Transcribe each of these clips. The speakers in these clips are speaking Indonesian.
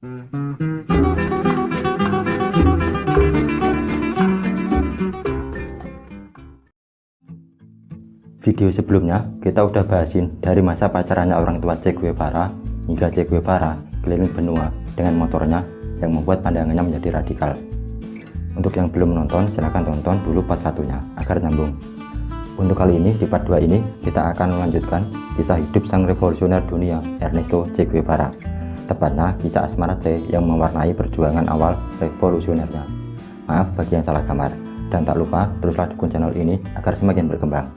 Video sebelumnya kita udah bahasin dari masa pacarannya orang tua Che Guevara hingga Che Guevara keliling benua dengan motornya yang membuat pandangannya menjadi radikal. Untuk yang belum nonton, silahkan tonton dulu part satunya agar nyambung. Untuk kali ini, di part 2 ini kita akan melanjutkan kisah hidup sang revolusioner dunia Ernesto Che Guevara, tepatnya kisah asmara Che yang mewarnai perjuangan awal revolusionernya. Maaf bagi yang salah kamar, dan tak lupa teruslah dukung channel ini agar semakin berkembang.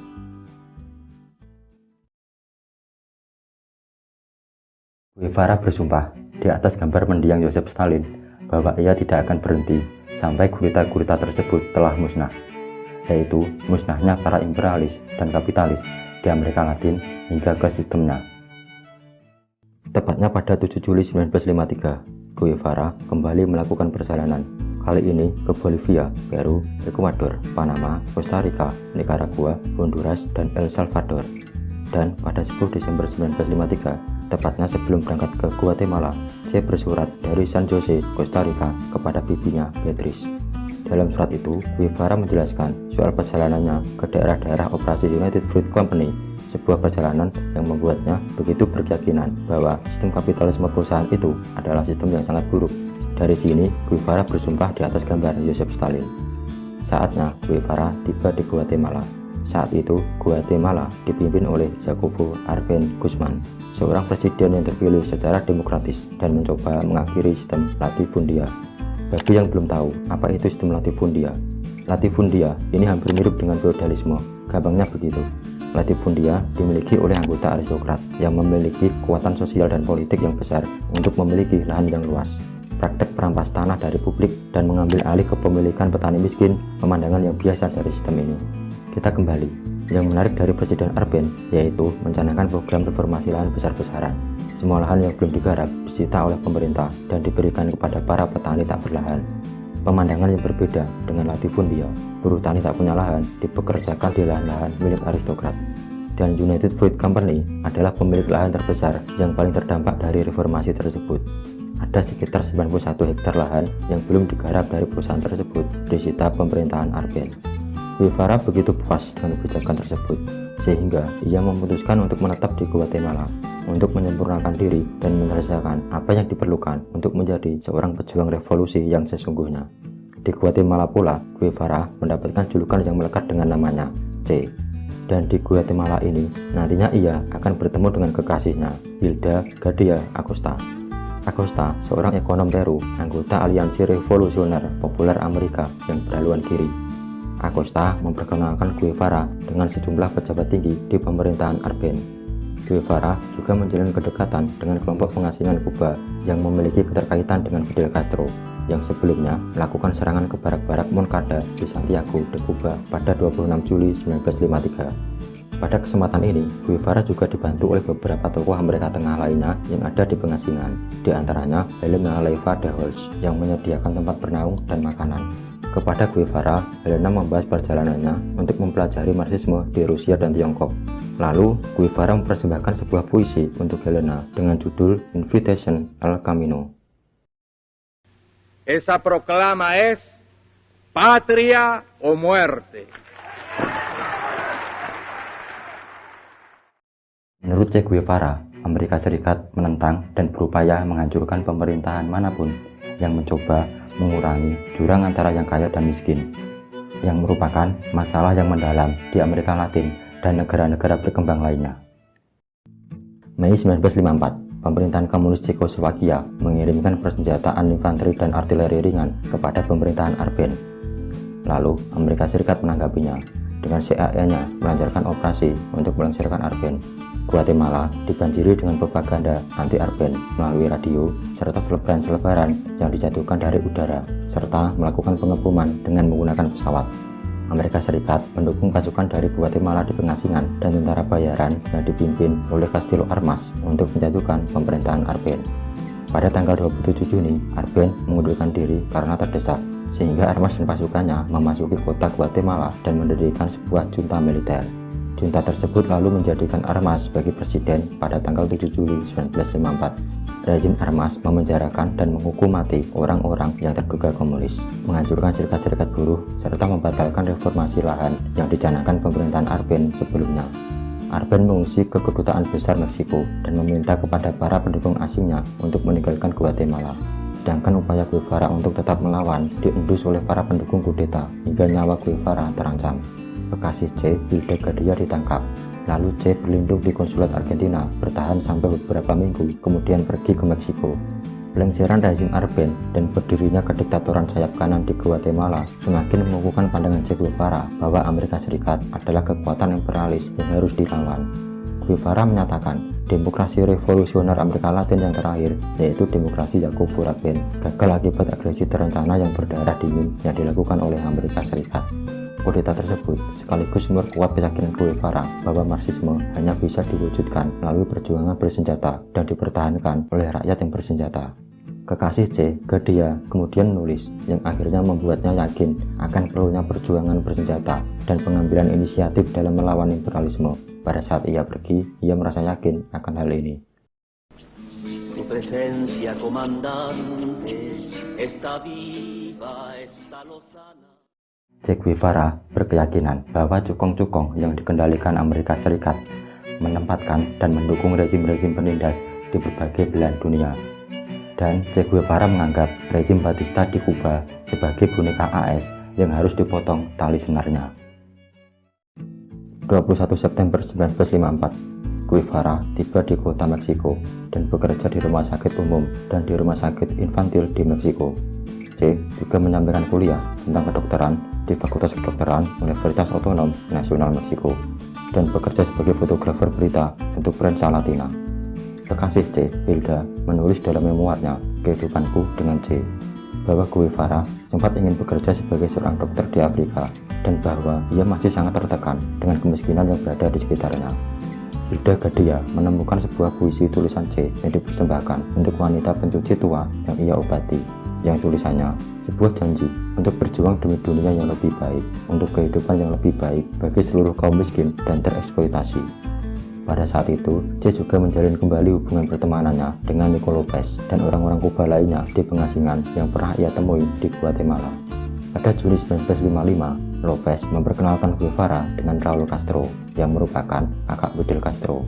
Guevara bersumpah di atas gambar mendiang Joseph Stalin bahwa ia tidak akan berhenti sampai gurita-gurita tersebut telah musnah, yaitu musnahnya para imperialis dan kapitalis di Amerika Latin hingga ke sistemnya. Tepatnya pada 7 Juli 1953, Guevara kembali melakukan perjalanan, kali ini ke Bolivia, Peru, Ekuador, Panama, Costa Rica, Nicaragua, Honduras, dan El Salvador. Dan pada 10 Desember 1953, tepatnya sebelum berangkat ke Guatemala, Che bersurat dari San Jose, Costa Rica kepada bibinya, Beatrice. Dalam surat itu, Guevara menjelaskan soal perjalanannya ke daerah-daerah operasi United Fruit Company, sebuah perjalanan yang membuatnya begitu berkeyakinan bahwa sistem kapitalisme perusahaan itu adalah sistem yang sangat buruk. Dari sini, Guevara bersumpah di atas gambar Joseph Stalin. Saatnya Guevara tiba di Guatemala. Saat itu, Guatemala dipimpin oleh Jacobo Arbenz Guzman, seorang presiden yang terpilih secara demokratis dan mencoba mengakhiri sistem latifundia. Bagi yang belum tahu, apa itu sistem latifundia? Latifundia ini hampir mirip dengan feodalisme. Gampangnya begitu. Latifundia dimiliki oleh anggota aristokrat yang memiliki kekuatan sosial dan politik yang besar untuk memiliki lahan yang luas. Praktek perampas tanah dari publik dan mengambil alih kepemilikan petani miskin, pemandangan yang biasa dari sistem ini. Kita kembali, yang menarik dari Presiden Arbenz yaitu mencanangkan program reformasi lahan besar-besaran. Semua lahan yang belum digarap disita oleh pemerintah dan diberikan kepada para petani tak berlahan. Pemandangan yang berbeda dengan latifundia, buruh tani tak punya lahan dipekerjakan di lahan-lahan milik aristokrat. Dan United Fruit Company adalah pemilik lahan terbesar yang paling terdampak dari reformasi tersebut. Ada sekitar 91 hektar lahan yang belum digarap dari perusahaan tersebut disita pemerintahan Arbenz. Guevara begitu puas dengan kebijakan tersebut, sehingga ia memutuskan untuk menetap di Guatemala untuk menyempurnakan diri dan menyelesaikan apa yang diperlukan untuk menjadi seorang pejuang revolusi yang sesungguhnya. Di Guatemala pula, Guevara mendapatkan julukan yang melekat dengan namanya, Che. Dan di Guatemala ini, nantinya ia akan bertemu dengan kekasihnya, Hilda Gadea Acosta. Acosta, seorang ekonom Peru, anggota aliansi revolusioner populer Amerika yang berhaluan kiri. Acosta memperkenalkan Guevara dengan sejumlah pejabat tinggi di pemerintahan Arbenz. Guevara juga menjalin kedekatan dengan kelompok pengasingan Kuba yang memiliki keterkaitan dengan Fidel Castro yang sebelumnya melakukan serangan ke barak-barak Moncada di Santiago de Cuba pada 26 Juli 1953. Pada kesempatan ini, Guevara juga dibantu oleh beberapa tokoh Amerika Tengah lainnya yang ada di pengasingan, di antaranya Helena Leiva de Holtz yang menyediakan tempat bernaung dan makanan. Kepada Guevara, Helena membahas perjalanannya untuk mempelajari Marxisme di Rusia dan Tiongkok. Lalu, Guevara mempersembahkan sebuah puisi untuk Helena dengan judul Invitation al Camino. Esa proclama es patria o muerte. Menurut Che Guevara, Amerika Serikat menentang dan berupaya menghancurkan pemerintahan manapun yang mencoba mengurangi jurang antara yang kaya dan miskin, yang merupakan masalah yang mendalam di Amerika Latin dan negara-negara berkembang lainnya. Mei 1954, pemerintahan komunis Cekoslovakia mengirimkan persenjataan infanteri dan artileri ringan kepada pemerintahan Arbenz. Lalu, Amerika Serikat menanggapinya dengan CIA-nya melancarkan operasi untuk melengsarkan Arbenz. Guatemala dibanjiri dengan propaganda anti-Arbenz melalui radio serta selebaran-selebaran yang dijatuhkan dari udara, serta melakukan pengeboman dengan menggunakan pesawat. Amerika Serikat mendukung pasukan dari Guatemala di pengasingan dan tentara bayaran yang dipimpin oleh Castillo Armas untuk menjatuhkan pemerintahan Arbenz. Pada tanggal 27 Juni, Arbenz mengundurkan diri karena terdesak, sehingga Armas dan pasukannya memasuki kota Guatemala dan mendirikan sebuah junta militer. Junta tersebut lalu menjadikan Armas sebagai presiden pada tanggal 7 Juli 1954. Rezim Armas memenjarakan dan menghukum mati orang-orang yang terduga komunis, menghancurkan serikat-serikat buruh, serta membatalkan reformasi lahan yang dicanangkan pemerintahan Arben sebelumnya. Arben mengungsi ke Kedutaan Besar Meksiko dan meminta kepada para pendukung asingnya untuk meninggalkan Guatemala. Sedangkan upaya Guevara untuk tetap melawan diendus oleh para pendukung kudeta hingga nyawa Guevara terancam. Kekasih C, Hilda Gadea, ditangkap. Lalu C berlindung di konsulat Argentina, bertahan sampai beberapa minggu, kemudian pergi ke Meksiko. Pelengseran rezim Arben dan berdirinya kediktatoran sayap kanan di Guatemala semakin mengukuhkan pandangan Che Guevara bahwa Amerika Serikat adalah kekuatan imperialis yang harus dilawan. Guevara menyatakan demokrasi revolusioner Amerika Latin yang terakhir, yaitu demokrasi Jacobo Arben, gagal akibat agresi terencana yang berdarah dingin yang dilakukan oleh Amerika Serikat. Kudeta tersebut sekaligus memperkuat keyakinan Guevara bahwa Marxisme hanya bisa diwujudkan melalui perjuangan bersenjata dan dipertahankan oleh rakyat yang bersenjata. Kekasih C, Gadea, kemudian menulis yang akhirnya membuatnya yakin akan perlunya perjuangan bersenjata dan pengambilan inisiatif dalam melawan imperialisme. Pada saat ia pergi, ia merasa yakin akan hal ini. Su presencia, comandante, está viva, está lozana. Che Guevara berkeyakinan bahwa cukong-cukong yang dikendalikan Amerika Serikat menempatkan dan mendukung rezim-rezim penindas di berbagai belahan dunia. Dan Che Guevara menganggap rezim Batista di Kuba sebagai boneka AS yang harus dipotong tali senarnya. 21 September 1954, Guevara tiba di kota Meksiko dan bekerja di rumah sakit umum dan di rumah sakit infantil di Meksiko. C juga menyampaikan kuliah tentang kedokteran di Fakultas Kedokteran Universitas Otonom Nasional Meksiko dan bekerja sebagai fotografer berita untuk Prensa Latina. Kekasih C, Hilda, menulis dalam memoarnya Kehidupanku dengan C bahwa Guevara sempat ingin bekerja sebagai seorang dokter di Afrika dan bahwa ia masih sangat tertekan dengan kemiskinan yang berada di sekitarnya. Hilda Gadea menemukan sebuah puisi tulisan C yang dipersembahkan untuk wanita pencuci tua yang ia obati, yang tulisannya sebuah janji untuk berjuang demi dunia yang lebih baik, untuk kehidupan yang lebih baik bagi seluruh kaum miskin dan tereksploitasi. Pada saat itu, C juga menjalin kembali hubungan pertemanannya dengan Nico Lopez dan orang-orang Kuba lainnya di pengasingan yang pernah ia temui di Guatemala. Pada Juni 1955, Lopez memperkenalkan Guevara dengan Raul Castro yang merupakan kakak Fidel Castro.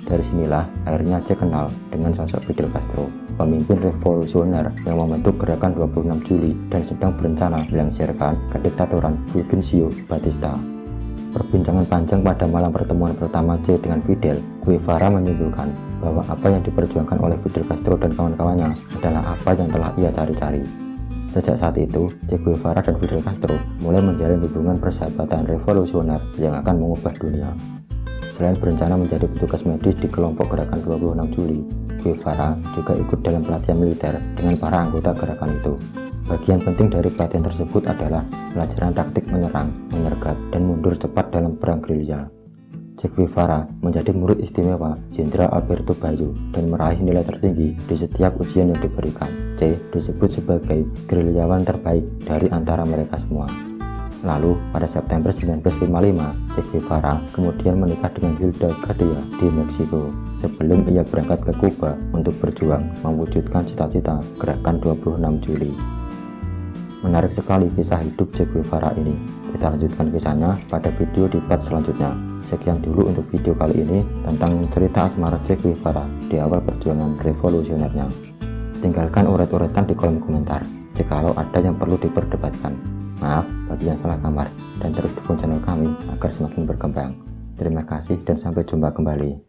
Dari sinilah akhirnya C kenal dengan sosok Fidel Castro, pemimpin revolusioner yang membentuk gerakan 26 Juli dan sedang berencana melengsarkan kediktatoran Fulgencio Batista. Perbincangan panjang pada malam pertemuan pertama C dengan Fidel, Guevara menyimpulkan bahwa apa yang diperjuangkan oleh Fidel Castro dan kawan-kawannya adalah apa yang telah ia cari-cari. Sejak saat itu, Che Guevara dan Fidel Castro mulai menjalin hubungan persahabatan revolusioner yang akan mengubah dunia. Selain berencana menjadi petugas medis di kelompok gerakan 26 Juli, Guevara juga ikut dalam pelatihan militer dengan para anggota gerakan itu. Bagian penting dari pelatihan tersebut adalah pelajaran taktik menyerang, menyergap, dan mundur cepat dalam perang gerilya. Che Guevara menjadi murid istimewa Jenderal Alberto Bayo dan meraih nilai tertinggi di setiap ujian yang diberikan. C disebut sebagai gerilyawan terbaik dari antara mereka semua. Lalu, pada September 1955, Che Guevara kemudian menikah dengan Hilda Gadea di Meksiko sebelum ia berangkat ke Kuba untuk berjuang mewujudkan cita-cita gerakan 26 Juli. Menarik sekali kisah hidup Che Guevara ini. Kita lanjutkan kisahnya pada video di part selanjutnya. Sekian dulu untuk video kali ini tentang cerita asmara Che Guevara di awal perjuangan revolusionernya. Tinggalkan uret-uretan di kolom komentar jikalau ada yang perlu diperdebatkan. Maaf bagi yang salah kamar, dan terus dukung channel kami agar semakin berkembang. Terima kasih dan sampai jumpa kembali.